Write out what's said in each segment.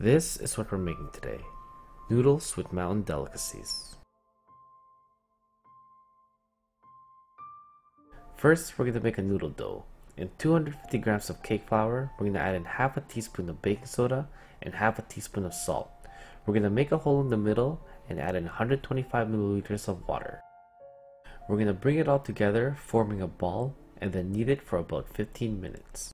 This is what we're making today. Noodles with mountain delicacies. First, we're going to make a noodle dough. In 250 grams of cake flour, we're going to add in half a teaspoon of baking soda and half a teaspoon of salt. We're going to make a hole in the middle and add in 125 milliliters of water. We're going to bring it all together, forming a ball, and then knead it for about 15 minutes.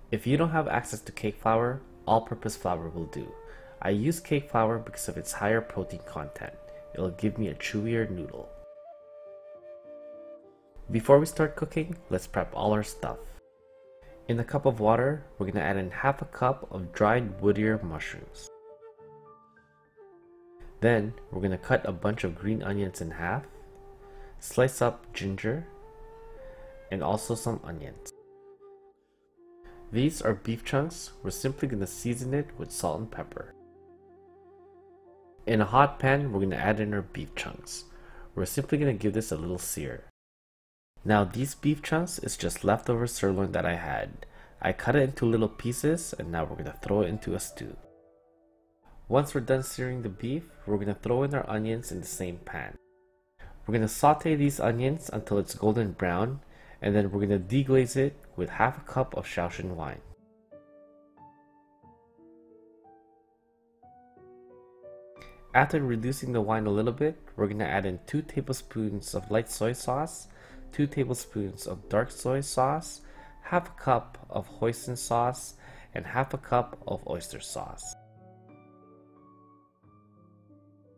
If you don't have access to cake flour, all-purpose flour will do. I use cake flour because of its higher protein content. It'll give me a chewier noodle. Before we start cooking, let's prep all our stuff. In a cup of water, we're going to add in half a cup of dried wood ear mushrooms. Then, we're going to cut a bunch of green onions in half, slice up ginger, and also some onions. These are beef chunks. We're simply going to season it with salt and pepper. In a hot pan, we're going to add in our beef chunks. We're simply going to give this a little sear. Now these beef chunks is just leftover sirloin that I had. I cut it into little pieces and now we're going to throw it into a stew. Once we're done searing the beef, we're going to throw in our onions in the same pan. We're going to saute these onions until it's golden brown, and then we're going to deglaze it with half a cup of Shaoxing wine. After reducing the wine a little bit, we're going to add in 2 tablespoons of light soy sauce, 2 tablespoons of dark soy sauce, half a cup of hoisin sauce, and half a cup of oyster sauce.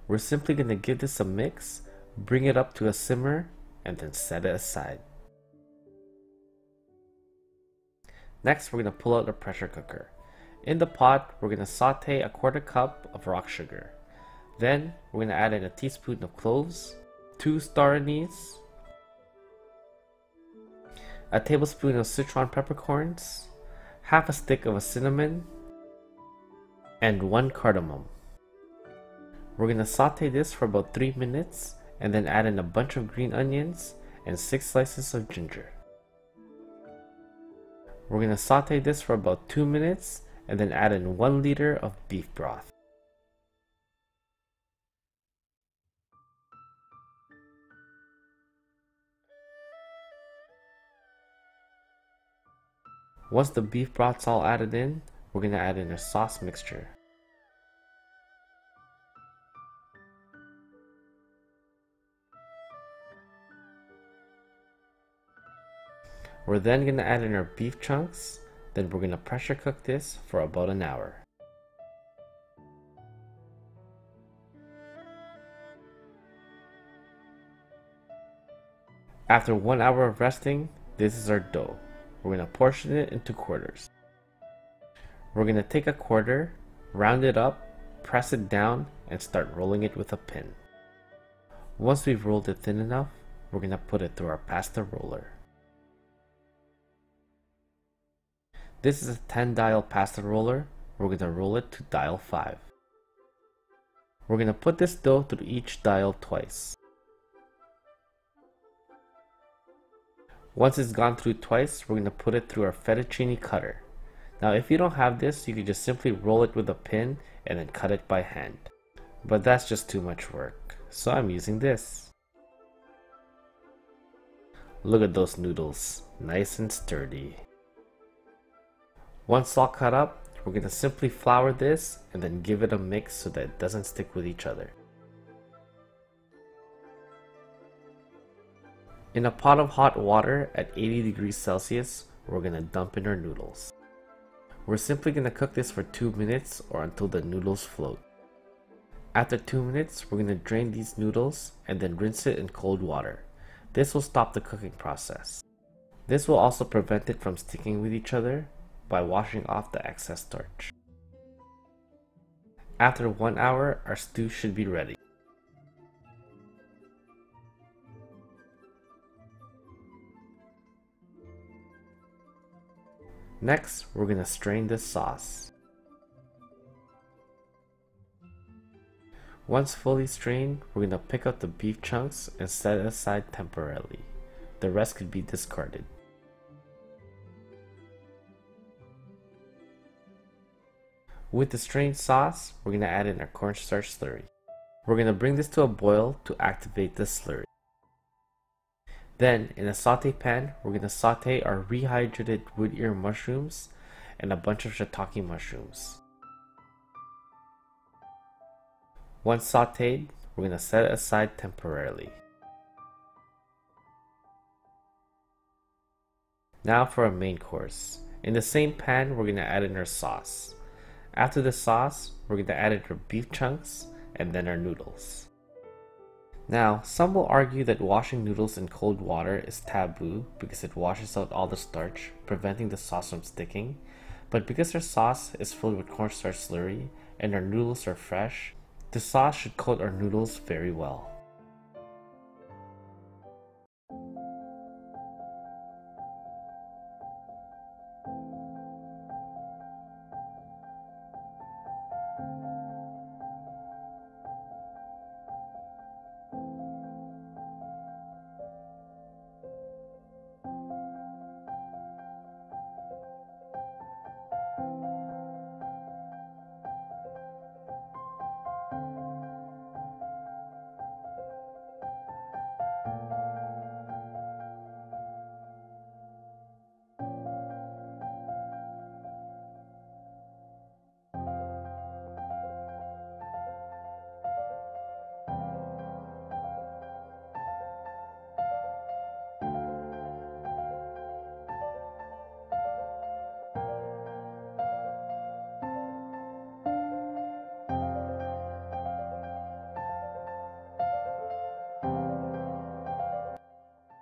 We're simply going to give this a mix, bring it up to a simmer, and then set it aside. Next, we're going to pull out a pressure cooker. In the pot, we're going to saute a quarter cup of rock sugar. Then, we're going to add in a teaspoon of cloves, 2 star anise, a tablespoon of Sichuan peppercorns, half a stick of cinnamon, and 1 cardamom. We're going to saute this for about 3 minutes and then add in a bunch of green onions and 6 slices of ginger. We're going to saute this for about 2 minutes and then add in 1 liter of beef broth. Once the beef broth's all added in, we're going to add in our sauce mixture. We're then going to add in our beef chunks, then we're going to pressure cook this for about an hour. After 1 hour of resting, this is our dough. We're going to portion it into quarters. We're going to take a quarter, round it up, press it down, and start rolling it with a pin. Once we've rolled it thin enough, we're going to put it through our pasta roller. This is a 10-dial pasta roller. We're going to roll it to dial 5. We're going to put this dough through each dial twice. Once it's gone through twice, we're going to put it through our fettuccine cutter. Now if you don't have this, you can just simply roll it with a pin and then cut it by hand. But that's just too much work, so I'm using this. Look at those noodles, nice and sturdy. Once all cut up, we're going to simply flour this and then give it a mix so that it doesn't stick with each other. In a pot of hot water at 80 degrees Celsius, we're going to dump in our noodles. We're simply going to cook this for 2 minutes or until the noodles float. After 2 minutes, we're going to drain these noodles and then rinse it in cold water. This will stop the cooking process. This will also prevent it from sticking with each other by washing off the excess starch. After 1 hour, our stew should be ready. Next, we're going to strain this sauce. Once fully strained, we're going to pick up the beef chunks and set it aside temporarily. The rest could be discarded. With the strained sauce, we're going to add in our cornstarch slurry. We're going to bring this to a boil to activate the slurry. Then, in a saute pan, we're going to saute our rehydrated wood ear mushrooms and a bunch of shiitake mushrooms. Once sauteed, we're going to set it aside temporarily. Now for our main course. In the same pan, we're going to add in our sauce. After the sauce, we're going to add in our beef chunks and then our noodles. Now, some will argue that washing noodles in cold water is taboo because it washes out all the starch, preventing the sauce from sticking. But because our sauce is filled with cornstarch slurry and our noodles are fresh, the sauce should coat our noodles very well.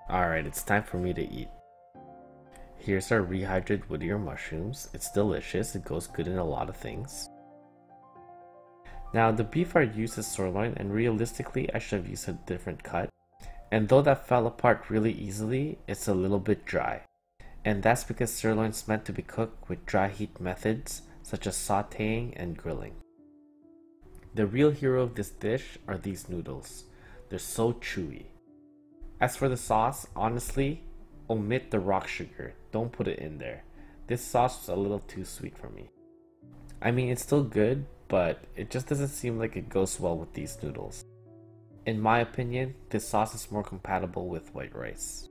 Alright, it's time for me to eat. Here's our rehydrated wood ear mushrooms. It's delicious, it goes good in a lot of things. Now the beef I used is sirloin, and realistically I should have used a different cut. And though that fell apart really easily, it's a little bit dry. And that's because sirloin's meant to be cooked with dry heat methods such as sauteing and grilling. The real hero of this dish are these noodles. They're so chewy. As for the sauce, honestly, omit the rock sugar. Don't put it in there. This sauce was a little too sweet for me. I mean, it's still good, but it just doesn't seem like it goes well with these noodles. In my opinion, this sauce is more compatible with white rice.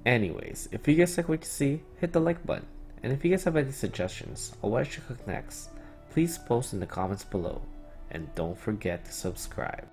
Anyways, if you guys like what you see, hit the like button. And if you guys have any suggestions on what I should cook next, please post in the comments below. And don't forget to subscribe.